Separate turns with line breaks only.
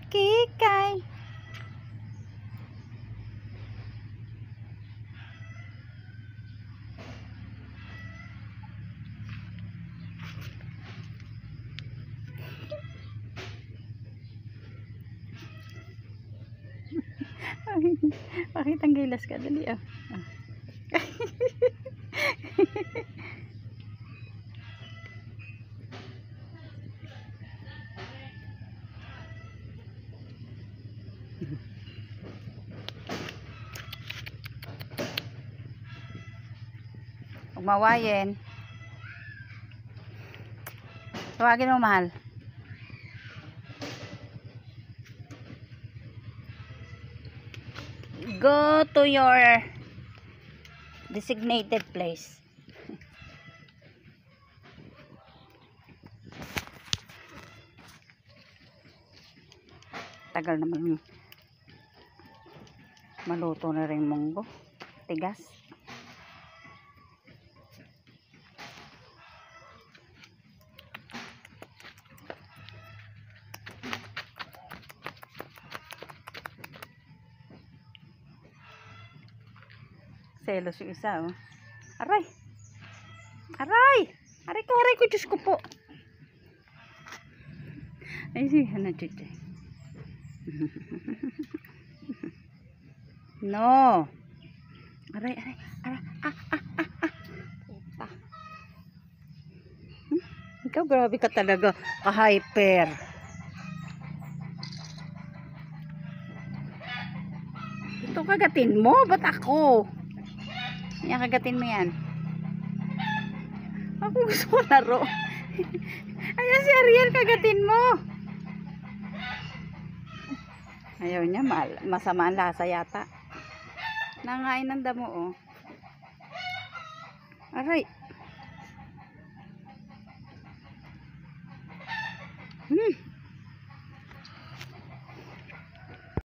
Kikay. Bakit ang gilas ka? Dali ah. Umawayin. Tawagin mo, mahal. Go to your designated place. Tagal naman maluto na rin munggo. Tigas. Selos yung isa, oh. Aray! Aray! Aray ko, Diyos ko po. Ay, ano, chuchay. No! Aray. Puta. Ikaw, grabe ka talaga. Ka-hyper. Ito kagatin mo? Ba't ako? Yan, kagatin mo yan. Ako gusto ko laro. Ayan si Ariel, kagatin mo. Ayaw niya, masama ang lasa yata. Nangain ng damo, oh. Aray.